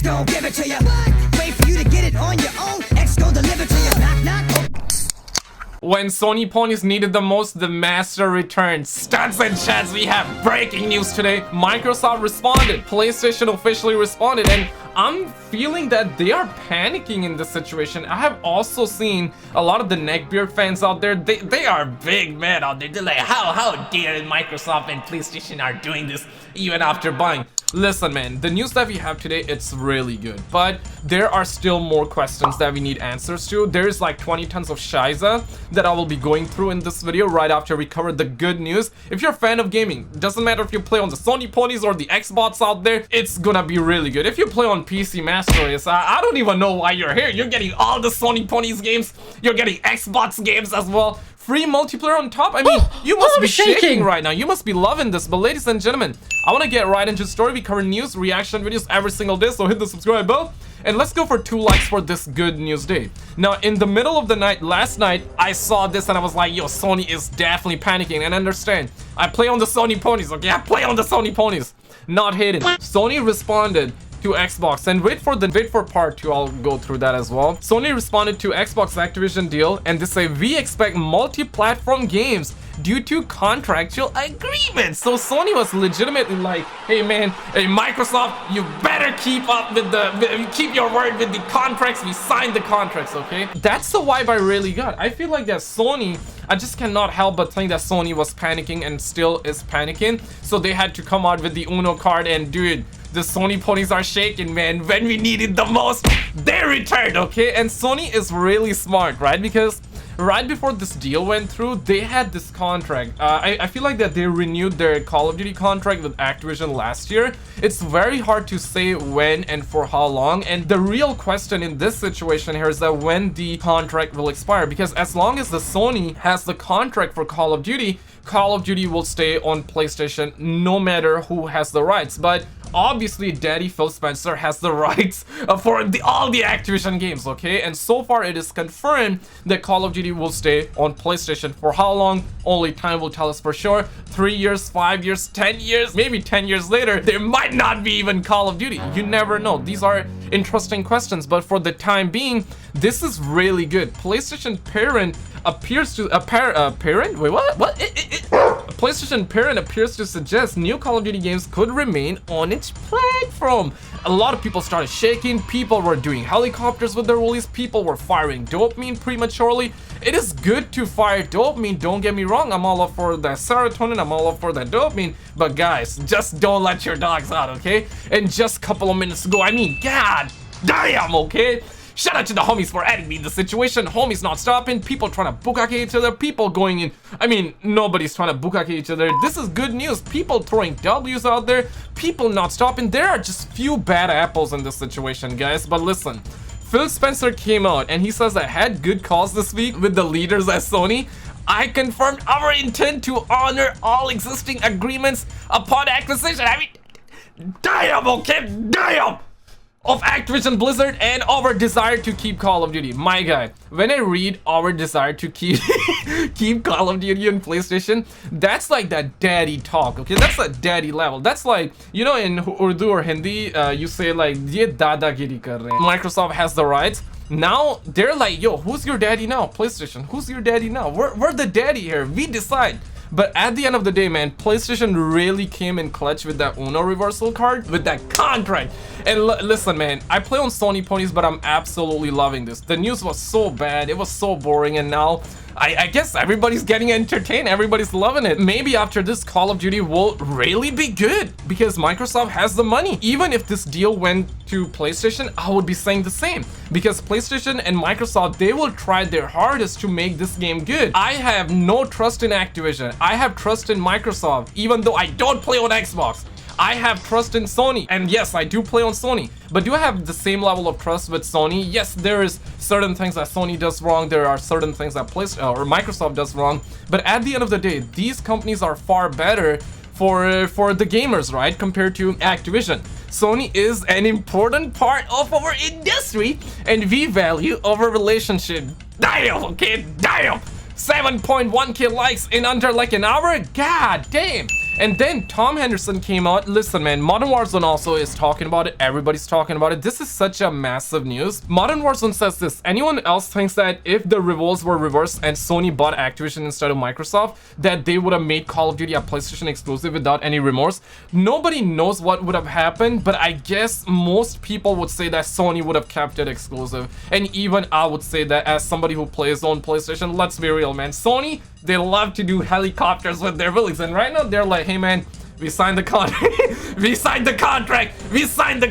X gon' give it to you. Wait for you to get it on your own. X gon' deliver to you. Knock, knock. When Sony ponies needed the most, the master returned. Studs and chads, we have breaking news today. Microsoft responded, PlayStation officially responded, and I'm feeling that they are panicking in this situation. I have also seen a lot of the neckbeard fans out there. They are big mad out there. They're like, how dare Microsoft and PlayStation are doing this even after buying. Listen, man, the news that we have today, it's really good, but there are still more questions that we need answers to. There's like 20 tons of shiza that I will be going through in this video right after we cover the good news. If you're a fan of gaming, doesn't matter if you play on the Sony ponies or the Xbox out there, it's gonna be really good. If you play on PC Master Race, I don't even know why you're here. You're getting all the Sony ponies games, you're getting Xbox games as well. Free multiplayer on top. I mean, you must be shaking right now. You must be loving this. But ladies and gentlemen, I want to get right into the story. We cover news, reaction videos every single day, so hit the subscribe bell. And let's go for 2 likes for this good news day. Now, in the middle of the night, last night, I saw this and I was like, yo, Sony is definitely panicking. And understand, I play on the Sony ponies, okay? I play on the Sony ponies. Not hating. Sony responded to Xbox, and wait for part 2, I'll go through that as well. Sony responded to Xbox Activision deal, and they say we expect multi-platform games due to contractual agreements. So Sony was legitimately like, hey man, hey Microsoft, you better keep your word with the contracts. We signed the contracts, okay? That's the vibe I really got. I feel like that Sony, I just cannot help but think that Sony was panicking and still is panicking. So they had to come out with the Uno card, and dude, the Sony ponies are shaking, man. When we needed the most, they returned, okay? And Sony is really smart, right? Because right before this deal went through, they had this contract. I feel like that they renewed their Call of Duty contract with Activision last year. It's very hard to say when and for how long. And the real question in this situation here is that when the contract will expire. Because as long as the Sony has the contract for Call of Duty will stay on PlayStation no matter who has the rights. But obviously Daddy Phil Spencer has the rights for all the Activision games, okay? And so far it is confirmed that Call of Duty will stay on PlayStation. For how long? Only time will tell us for sure. 3 years, 5 years, 10 years, maybe 10 years later, there might not be even Call of Duty. You never know. These are interesting questions, but for the time being, this is really good. PlayStation parent appears to parent? Wait, what? PlayStation parent appears to suggest new Call of Duty games could remain on its platform. A lot of people started shaking. People were doing helicopters with their release. People were firing dopamine prematurely. It is good to fire dopamine, don't get me wrong. I'm all up for that serotonin, I'm all up for that dopamine. But guys, just don't let your dogs out, okay? And just a couple of minutes ago, I mean, god damn, okay? Shout out to the homies for adding me in the situation. Homies not stopping. People trying to bukake each other. People going in. I mean, nobody's trying to bukake each other. This is good news. People throwing W's out there. People not stopping. There are just few bad apples in this situation, guys. But listen, Phil Spencer came out and he says I had good calls this week with the leaders at Sony. I confirmed our intent to honor all existing agreements upon acquisition. I mean, damn, okay, damn. Of Activision Blizzard and our desire to keep Call of Duty. My guy, when I read our desire to keep keep Call of Duty on PlayStation, that's like that daddy talk, okay? That's a daddy level. That's like, you know, in Urdu or Hindi, you say like, ye dadagiri kar rahe hain. Microsoft has the rights. Now they're like, yo, who's your daddy now? PlayStation, who's your daddy now? We're the daddy here. We decide. But at the end of the day, man, PlayStation really came in clutch with that Uno reversal card, with that contract. And listen, man, I play on Sony ponies, but I'm absolutely loving this. The news was so bad, it was so boring, and now I guess everybody's getting entertained, everybody's loving it. Maybe after this, Call of Duty will really be good because Microsoft has the money. Even if this deal went to PlayStation, I would be saying the same because PlayStation and Microsoft, they will try their hardest to make this game good. I have no trust in Activision. I have trust in Microsoft, even though I don't play on Xbox. I have trust in Sony, and yes, I do play on Sony, but do I have the same level of trust with Sony? Yes, there is certain things that Sony does wrong, there are certain things that Microsoft does wrong, but at the end of the day, these companies are far better for the gamers, right, compared to Activision. Sony is an important part of our industry, and we value our relationship. Damn, okay, damn! 7.1k likes in under like an hour? God damn! And then Tom Henderson came out. Listen, man, Modern Warzone also is talking about it. Everybody's talking about it. This is such a massive news. Modern Warzone says this. Anyone else thinks that if the roles were reversed and Sony bought Activision instead of Microsoft, that they would have made Call of Duty a PlayStation exclusive without any remorse? Nobody knows what would have happened, but I guess most people would say that Sony would have kept it exclusive. And even I would say that as somebody who plays on PlayStation, let's be real, man. Sony, they love to do helicopters with their villains, and right now they're like, hey man, we signed the contract. We signed the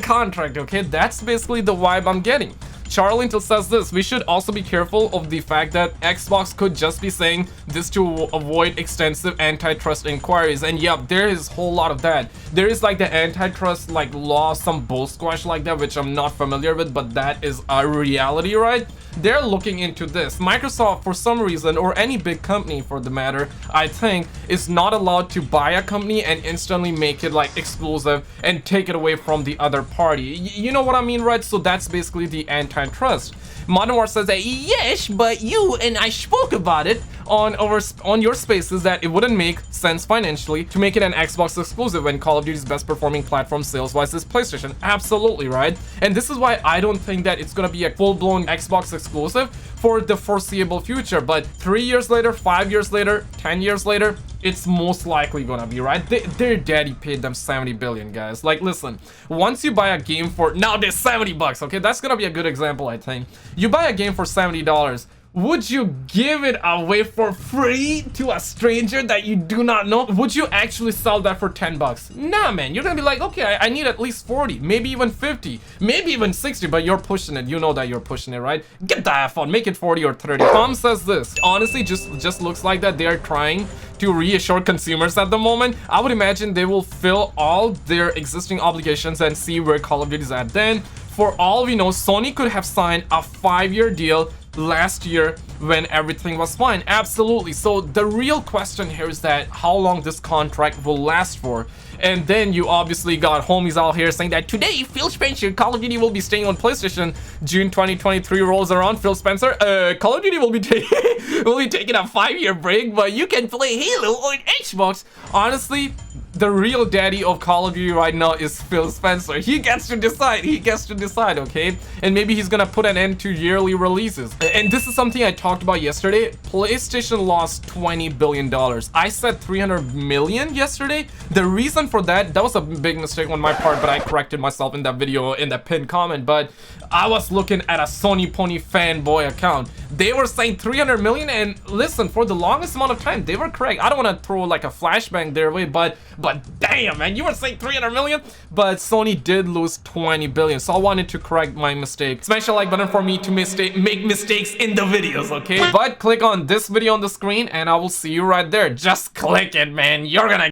contract, okay? That's basically the vibe I'm getting. Charlintel says this: we should also be careful of the fact that Xbox could just be saying this to avoid extensive antitrust inquiries. And yep, there is a whole lot of that. There is like the antitrust like law, some bull squash like that, which I'm not familiar with, but that is a reality, right? They're looking into this. Microsoft, for some reason, or any big company for the matter, I think, is not allowed to buy a company and instantly make it like exclusive and take it away from the other party. You know what I mean, right? So that's basically the antitrust. Modern War says that yes, but you and I spoke about it on your spaces that it wouldn't make sense financially to make it an Xbox exclusive when Call of Duty's best performing platform sales wise is PlayStation. Absolutely, right? And this is why I don't think that it's gonna be a full-blown Xbox exclusive for the foreseeable future. But 3 years later, 5 years later, 10 years later, it's most likely gonna be, right? Their daddy paid them 70 billion, guys. Like, listen, once you buy a game for nowadays 70 bucks, okay, that's gonna be a good example. I think you buy a game for $70, would you give it away for free to a stranger that you do not know? Would you actually sell that for 10 bucks? Nah, man, you're gonna be like, okay, I need at least 40, maybe even 50, maybe even 60, but you're pushing it. You know that you're pushing it, right? Get the F on, make it 40 or 30. Tom says this: honestly, just looks like that they are trying to reassure consumers at the moment. I would imagine they will fill all their existing obligations and see where Call of Duty is at then. For all we know, Sony could have signed a 5-year deal last year when everything was fine. Absolutely. So the real question here is that how long this contract will last for. And then you obviously got homies out here saying that today, Phil Spencer, Call of Duty will be staying on PlayStation. June 2023 rolls around. Phil Spencer, Call of Duty will be taking a 5-year break, but you can play Halo on Xbox. Honestly, the real daddy of Call of Duty right now is Phil Spencer. He gets to decide, okay? And maybe he's gonna put an end to yearly releases. And this is something I talked about yesterday. PlayStation lost $20 billion. I said 300 million yesterday. The reason for that was a big mistake on my part, but I corrected myself in that video, in that pinned comment. But I was looking at a Sony Pony fanboy account. They were saying 300 million, and listen, for the longest amount of time, they were correct. I don't want to throw like a flashbang their way, but damn, man, you were saying 300 million, but Sony did lose 20 billion. So I wanted to correct my mistake. Smash the like button for me to make mistakes in the videos, okay? But click on this video on the screen and I will see you right there. Just click it, man. You're gonna